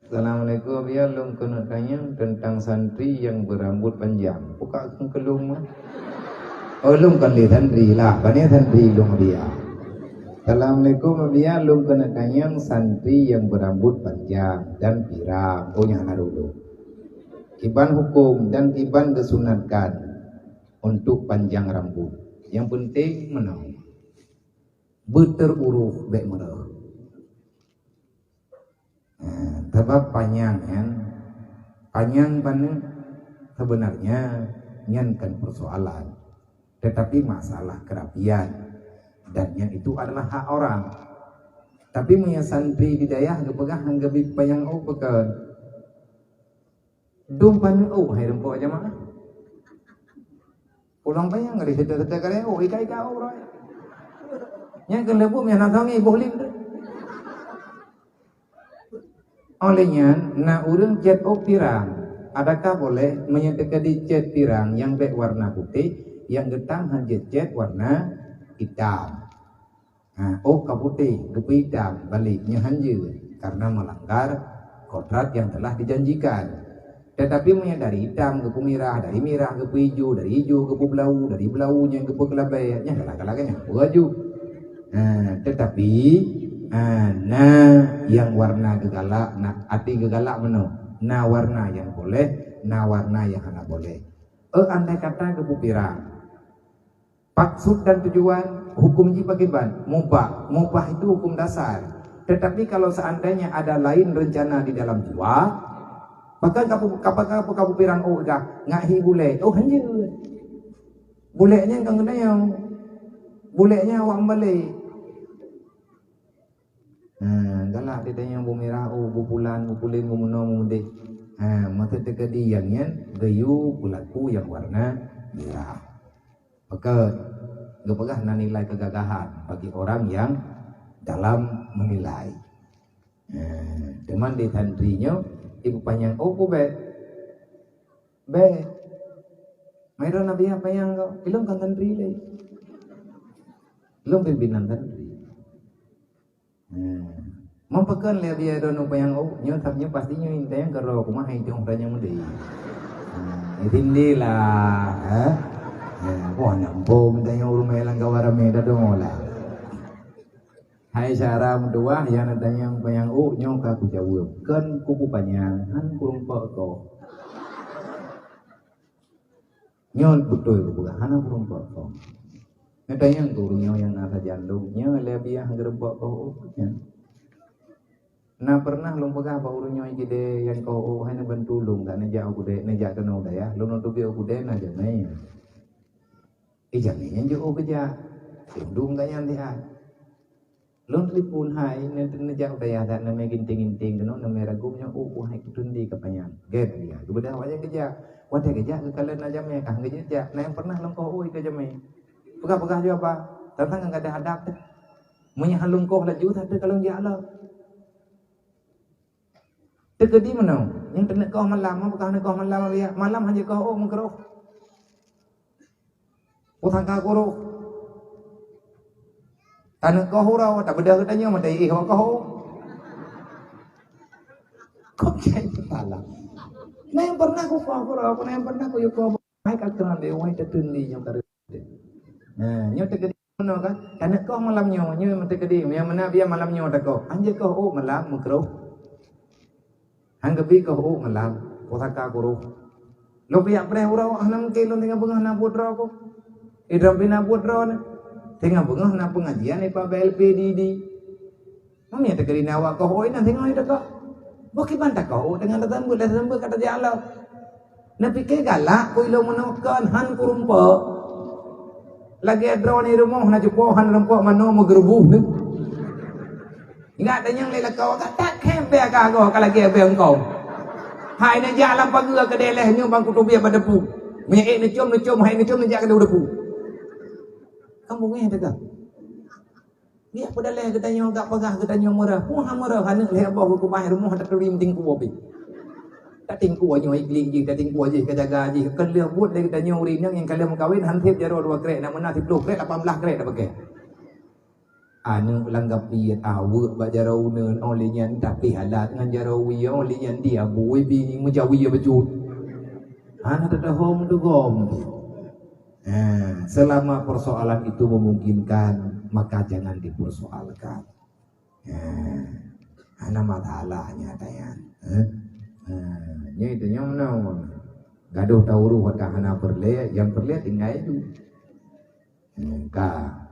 Assalamualaikum, ya lung kena tanya tentang santri yang berambut panjang. Buka kelung mah. Oh lung kan li santri lah, bani santri lung dia. Assalamualaikum, ya lung kena tanya santri yang berambut panjang dan pirang. Oh yang dulu. Kiban hukum dan kiban kesunatkan untuk panjang rambut. Yang penting menang. Berteruruh baik merah. Sebab panjang kan, panjang pan sebenarnya nyankan persoalan, tetapi masalah kerapian dan yang itu adalah hak orang. Tapi punya santri di dayah kepegang hanggabi panjang pekan dumpan hai rempok jamaah pulang panjang ngari sedar kare ika orang yang kelebu yang natangi boleh. Olehnya, urang cat pirang, adakah boleh menyatakan di cat pirang yang berwarna putih, yang getang hanya cat warna hitam. Kaputih, gepi hitam, baliknya hanya karena melanggar kodrat yang telah dijanjikan. Tetapi menyadari hitam ke merah, dari merah ke hijau, dari hijau ke belau, dari belaunya ke kelabayanya, galak-galaknya baju. Tetapi yang warna gegalak, hati gegalak meno. Warna yang boleh, warna yang hana boleh. Andai kata kepupirang. Maksud dan tujuan hukum jibagiban mubah itu hukum dasar. Tetapi kalau seandainya ada lain rencana di dalam jiwa, maka kapupirang ngahi bule. Hanya bulenya kang yang bulenya awak balik. Galak ditanya bumirah bupulan bupulin bumuno mudih. Mata tekadiannya gayu bulaku yang warna merah. Maka gepegah nilai kegagahan bagi orang yang dalam menilai. Teman di santrinya ibu panjang be Mayro nabi apa yang kau belum kan santri lagi belum pimpinan santri. Mampakan lihat dia dono payang nyotapnya pastinya intanya kalau aku mah itu orangnya muda. Itindilah, wah nampo mintanya urumay lang gawara meda dongola. Hai cara dua yang nadanya payang nyong kaku jawab kan kupu panjang han kurung poko. Nyon betul bukan hana kurung poko. Nadanya turunnya yang nasa jandungnya lebih yang gerembok kau. Pernah lumpagah pa urunyo gede yang kau hanya bantulung tak najak aku deh najak kena udah ya lu nutupi aku deh najak nih jangan jo kerja sindung tak yang dia lu telefon hai najak udah ya tak namanya ginting kena namanya ragumnya hai kutundi kepanjang get dia kemudian awalnya kerja wadah kerja kalian najak mereka kerja nah yang pernah lu kau kerja me pegah juga apa tentang enggak ada hadap menyahalung kau laju tapi kalau dia Allah tegedi mana? Yang kena kau malam, bukan kau malam dia. Malam hanya kau mengkeruh. Utang kau tanah kau hurau, tak beda katanya mata kau. Kau cai kepala. Nah yang pernah kau hurau, yang pernah kau kau baik akan dia, wahai tertundi yang kau. Nyo tegedi mana kan? Tanah kau malamnya, nyo tegedi. Yang mana dia malamnya tak kau. Hanya kau malam mengkeruh. Hanggabi kau malam, kotaka guru. Lo piak pre urau hanam kilo tinggal bengah na putra ko. Idam pina putra na. Tinggal bengah na pengajian ipa BLPDD. Mami ada kerina awak kau oi nanti ngoi dak. Boki bantah kau dengan datang kata jalo. Na pikir galak ko ilo menokkan han kurumpa. Lagi drone ni rumah na jupo han rempok mano magrubuh ni. Ingat ada yang lelak kau tak kempe kau kalau lagi abang kau. Hai nak jalan pagi ke delehnya bang kutu biar pada pu. Menyek ni cium hai ni cium nak ke depu. Kamu ngeh tak? Dia pada leh katanya agak pegah katanya murah. Murah hanek leh abah ku bahir rumah tak terim tingku bobi. Tak tingku aja ikling je, tak tingku aja kejaga je. Kan dia buat leh katanya urin yang kalian kawin hantip jaro 2 krek nak menah 10 krek 18 krek dah pakai. anu langgap piat awet ba jarawuneun oleh nyan tapi halat ngan jarawi oleh nyan dia bui bini mujawi bejut ana dadahom dugom. Selama persoalan itu memungkinkan maka jangan dipersoalkan. Ana masalahnya tayan. Nya itu nyong gaduh tawuru hot kahana perle yang perle tinggal itu. Ka